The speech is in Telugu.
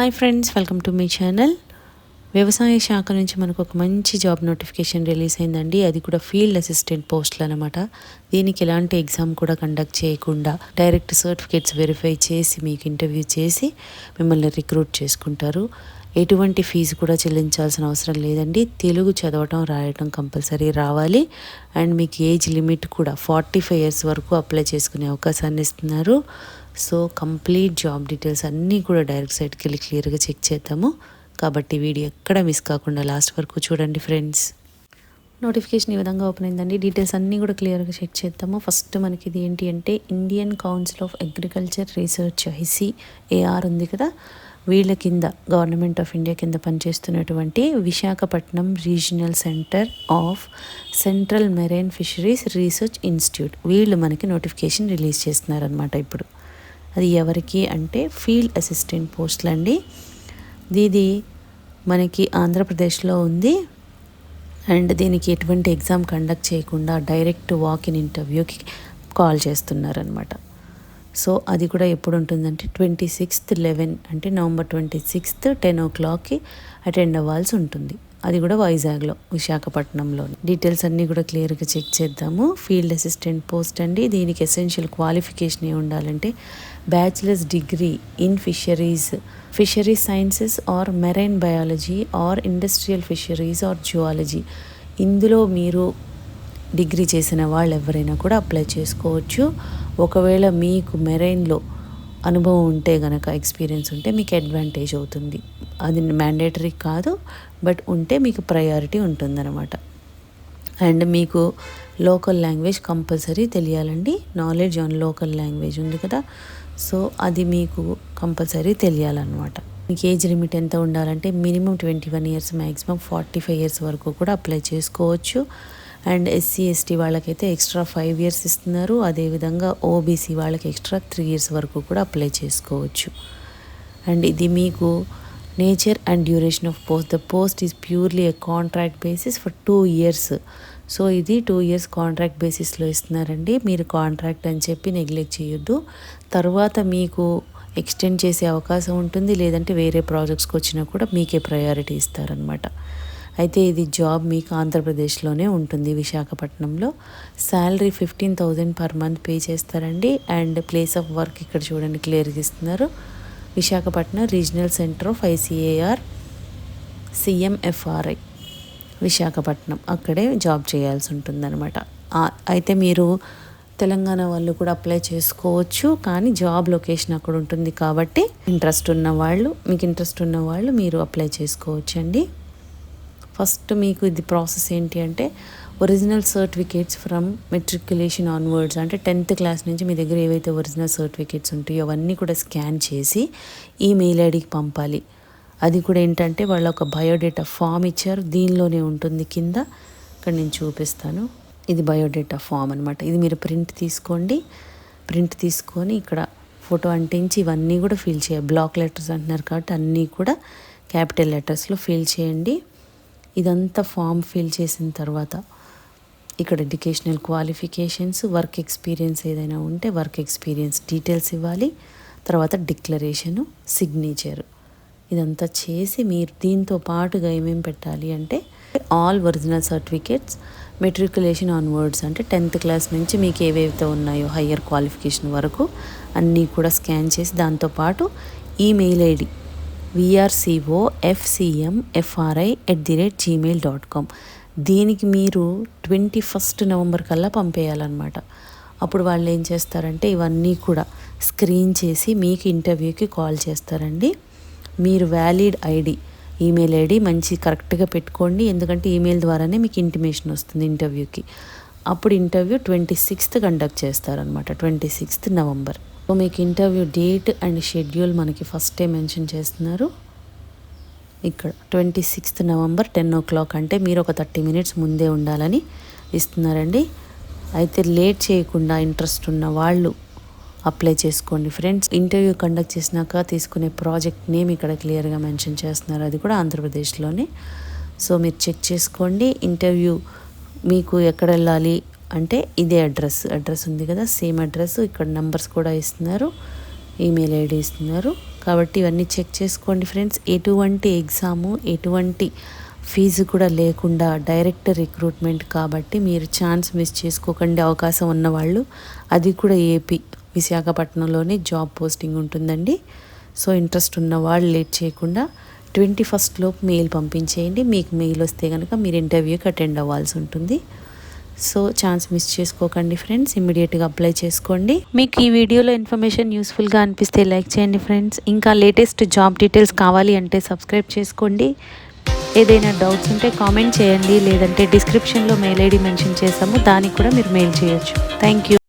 Hi friends, welcome to me channel. వ్యవసాయ శాఖ నుంచి మనకు ఒక మంచి జాబ్ నోటిఫికేషన్ రిలీజ్ అయిందండి. అది కూడా ఫీల్డ్ అసిస్టెంట్ పోస్టులు అనమాట. దీనికి ఎలాంటి ఎగ్జామ్ కూడా కండక్ట్ చేయకుండా డైరెక్ట్ సర్టిఫికేట్స్ వెరిఫై చేసి మీకు ఇంటర్వ్యూ చేసి మిమ్మల్ని రిక్రూట్ చేసుకుంటారు. ఎటువంటి ఫీజు కూడా చెల్లించాల్సిన అవసరం లేదండి. తెలుగు చదవటం రాయటం కంపల్సరీ రావాలి. అండ్ మీకు ఏజ్ లిమిట్ కూడా 45 ఇయర్స్ వరకు అప్లై చేసుకునే అవకాశాన్ని ఇస్తున్నారు. సో కంప్లీట్ జాబ్ డీటెయిల్స్ అన్నీ కూడా డైరెక్ట్ సైట్కి వెళ్ళి క్లియర్గా చెక్ చేద్దాము. కాబట్టి వీడియో ఎక్కడ మిస్ కాకుండా లాస్ట్ వరకు చూడండి ఫ్రెండ్స్. నోటిఫికేషన్ ఈ విధంగా ఓపెన్ అయిందండి. డీటెయిల్స్ అన్నీ కూడా క్లియర్గా చెక్ చేద్దాము. ఫస్ట్ మనకి ఇది ఏంటి అంటే Indian council of agriculture research ICAR ఉంది కదా, వీళ్ళ కింద గవర్నమెంట్ ఆఫ్ ఇండియా కింద పనిచేస్తున్నటువంటి Visakhapatnam regional centre of central marine fisheries research institute వీళ్ళు మనకి నోటిఫికేషన్ రిలీజ్ చేస్తున్నారనమాట. ఇప్పుడు అది ఎవరికి అంటే ఫీల్డ్ అసిస్టెంట్ పోస్టులు అండి. ఇది మనకి ఆంధ్రప్రదేశ్లో ఉంది. అండ్ దీనికి ఎటువంటి ఎగ్జామ్ కండక్ట్ చేయకుండా డైరెక్ట్ వాక్-ఇన్ ఇంటర్వ్యూకి కాల్ చేస్తున్నారనమాట. సో అది కూడా ఎప్పుడు ఉంటుందంటే 26/11 అంటే నవంబర్ 26 10 o'clockకి అటెండ్ అవ్వాల్సి ఉంటుంది. అది కూడా వైజాగ్లో, విశాఖపట్నంలో. డీటెయిల్స్ అన్నీ కూడా క్లియర్గా చెక్ చేద్దాము. ఫీల్డ్ అసిస్టెంట్ పోస్ట్ అండి. దీనికి ఎసెన్షియల్ క్వాలిఫికేషన్ ఏ ఉండాలంటే bachelors degree in fisheries sciences are marine biology are industrial fisheries or zoology. ఇందులో మీరు డిగ్రీ చేసిన వాళ్ళు ఎవరైనా కూడా అప్లై చేసుకోవచ్చు. ఒకవేళ మీకు మెరైన్లో అనుభవం ఉంటే గనక, ఎక్స్పీరియన్స్ ఉంటే మీకు అడ్వాంటేజ్ అవుతుంది. అది మ్యాండేటరీ కాదు, బట్ ఉంటే మీకు ప్రయారిటీ ఉంటుందన్నమాట. అండ్ మీకు లోకల్ లాంగ్వేజ్ కంపల్సరీ తెలియాలండి. నాలెడ్జ్ ఆన్ లోకల్ లాంగ్వేజ్ ఉంది కదా, సో అది మీకు కంపల్సరీ తెలియాలన్నమాట. మీకు ఏజ్ లిమిట్ ఎంత ఉండాలంటే మినిమం 21 ఇయర్స్, మ్యాక్సిమం 45 ఇయర్స్ వరకు కూడా అప్లై చేసుకోవచ్చు. అండ్ SC/ST వాళ్ళకైతే ఎక్స్ట్రా 5 ఇయర్స్ ఇస్తున్నారు. అదేవిధంగా OBC వాళ్ళకి ఎక్స్ట్రా 3 ఇయర్స్ వరకు కూడా అప్లై చేసుకోవచ్చు. అండ్ ఇది మీకు nature and duration of post. The post is purely a contract basis for 2 years. So ఇది 2 ఇయర్స్ కాంట్రాక్ట్ బేసిస్లో ఇస్తున్నారండి. మీరు కాంట్రాక్ట్ అని చెప్పి నెగ్లెక్ట్ చేయొద్దు. తర్వాత మీకు ఎక్స్టెండ్ చేసే అవకాశం ఉంటుంది, లేదంటే వేరే ప్రాజెక్ట్స్కి వచ్చినా కూడా మీకే ప్రయారిటీ ఇస్తారనమాట. అయితే ఇది జాబ్ మీకు ఆంధ్రప్రదేశ్లోనే ఉంటుంది, విశాఖపట్నంలో. శాలరీ 15,000 పర్ మంత్ పే చేస్తారండి. అండ్ ప్లేస్ ఆఫ్ వర్క్ ఇక్కడ చూడండి క్లియర్గా ఇస్తున్నారు. Visakhapatnam regional centre of ICAR CMFRI Visakhapatnam, అక్కడే జాబ్ చేయాల్సి ఉంటుంది. అయితే మీరు తెలంగాణ వాళ్ళు కూడా అప్లై చేసుకోవచ్చు, కానీ జాబ్ లొకేషన్ అక్కడ ఉంటుంది కాబట్టి మీకు ఇంట్రెస్ట్ ఉన్న వాళ్ళు మీరు అప్లై చేసుకోవచ్చు అండి. ఫస్ట్ మీకు ఇది ప్రాసెస్ ఏంటి అంటే original certificates from matriculation onwards, అంటే 10th క్లాస్ నుంచి మీ దగ్గర ఏవైతే ఒరిజినల్ సర్టిఫికేట్స్ ఉంటాయో అవన్నీ కూడా స్కాన్ చేసి ఈమెయిల్ ఐడికి పంపాలి. అది కూడా ఏంటంటే వాళ్ళ ఒక బయోడేటా ఫామ్ ఇచ్చారు, దీనిలోనే ఉంటుంది కింద. ఇక్కడ నేను చూపిస్తాను. ఇది బయోడేటా ఫామ్ అనమాట. ఇది మీరు ప్రింట్ తీసుకోండి. ప్రింట్ తీసుకొని ఇక్కడ ఫోటో అంటించి ఇవన్నీ కూడా ఫిల్ చేయాలి. బ్లాక్ లెటర్స్ అంటున్నారు కాబట్టి అన్నీ కూడా క్యాపిటల్ లెటర్స్లో ఫిల్ చేయండి. ఇదంతా ఫామ్ ఫిల్ చేసిన తర్వాత ఇక్కడ ఎడ్యుకేషనల్ క్వాలిఫికేషన్స్, వర్క్ ఎక్స్పీరియన్స్ ఏదైనా ఉంటే వర్క్ ఎక్స్పీరియన్స్ డీటెయిల్స్ ఇవ్వాలి. తర్వాత డిక్లరేషను, సిగ్నేచర్, ఇదంతా చేసి మీరు దీంతో పాటుగా ఏమేమి పెట్టాలి అంటే all original certificates matriculation onwards, అంటే 10th క్లాస్ నుంచి మీకు ఏవైతే ఉన్నాయో హయ్యర్ క్వాలిఫికేషన్ వరకు అన్నీ కూడా స్కాన్ చేసి దాంతోపాటు ఈమెయిల్ ఐడి vrcofcmfri@gmail.com దీనికి మీరు 21 నవంబర్ కల్లా పంపేయాలన్నమాట. అప్పుడు వాళ్ళు ఏం చేస్తారంటే ఇవన్నీ కూడా స్క్రీన్ చేసి మీకు ఇంటర్వ్యూకి కాల్ చేస్తారండి. మీరు వ్యాలిడ్ ఈమెయిల్ ఐడి మంచి కరెక్ట్గా పెట్టుకోండి, ఎందుకంటే ఈమెయిల్ ద్వారానే మీకు ఇంటిమేషన్ వస్తుంది ఇంటర్వ్యూకి. అప్పుడు ఇంటర్వ్యూ 26th కండక్ట్ చేస్తారనమాట, 26 నవంబర్. సో మీకు ఇంటర్వ్యూ డేట్ అండ్ షెడ్యూల్ మనకి ఫస్టే మెన్షన్ చేస్తున్నారు. ఇక్కడ 26 నవంబర్ 10 o'clock అంటే మీరు ఒక 30 minutes ముందే ఉండాలని ఇస్తున్నారండి. అయితే లేట్ చేయకుండా ఇంట్రెస్ట్ ఉన్న వాళ్ళు అప్లై చేసుకోండి ఫ్రెండ్స్. ఇంటర్వ్యూ కండక్ట్ చేసినాక తీసుకునే ప్రాజెక్ట్ నేమ్ ఇక్కడ క్లియర్గా మెన్షన్ చేస్తున్నారు, అది కూడా ఆంధ్రప్రదేశ్లోనే. సో మీరు చెక్ చేసుకోండి. ఇంటర్వ్యూ మీకు ఎక్కడ వెళ్ళాలి అంటే ఇదే అడ్రస్ ఉంది కదా, సేమ్ అడ్రస్. ఇక్కడ నెంబర్స్ కూడా ఇస్తున్నారు. ఈమెయిల్ ఐడి ఇస్తున్నారు. కాబట్టి ఇవన్నీ చెక్ చేసుకోండి ఫ్రెండ్స్. ఎటువంటి ఎగ్జాము, ఎటువంటి ఫీజు కూడా లేకుండా డైరెక్ట్ రిక్రూట్మెంట్ కాబట్టి మీరు ఛాన్స్ మిస్ చేసుకోకండి. అవకాశం ఉన్నవాళ్ళు, అది కూడా ఏపీ విశాఖపట్నంలోనే జాబ్ పోస్టింగ్ ఉంటుందండి. సో ఇంట్రెస్ట్ ఉన్న వాళ్ళు లేట్ చేయకుండా 21st లోపు మెయిల్ పంపించేయండి. మీకు మెయిల్ వస్తే కనుక మీరు ఇంటర్వ్యూకి అటెండ్ అవ్వాల్సి ఉంటుంది. సో ఛాన్స్ మిస్ చేసుకోకండి ఫ్రెండ్స్, ఇమ్మీడియట్గా అప్లై చేసుకోండి. మీకు ఈ వీడియోలో ఇన్ఫర్మేషన్ యూస్ఫుల్గా అనిపిస్తే లైక్ చేయండి ఫ్రెండ్స్. ఇంకా లేటెస్ట్ జాబ్ డీటెయిల్స్ కావాలి అంటే సబ్స్క్రైబ్ చేసుకోండి. ఏదైనా డౌట్స్ ఉంటే కామెంట్ చేయండి, లేదంటే డిస్క్రిప్షన్లో మెయిల్ ఐడి మెన్షన్ చేసాము, దానికి కూడా మీరు మెయిల్ చేయొచ్చు. Thank you.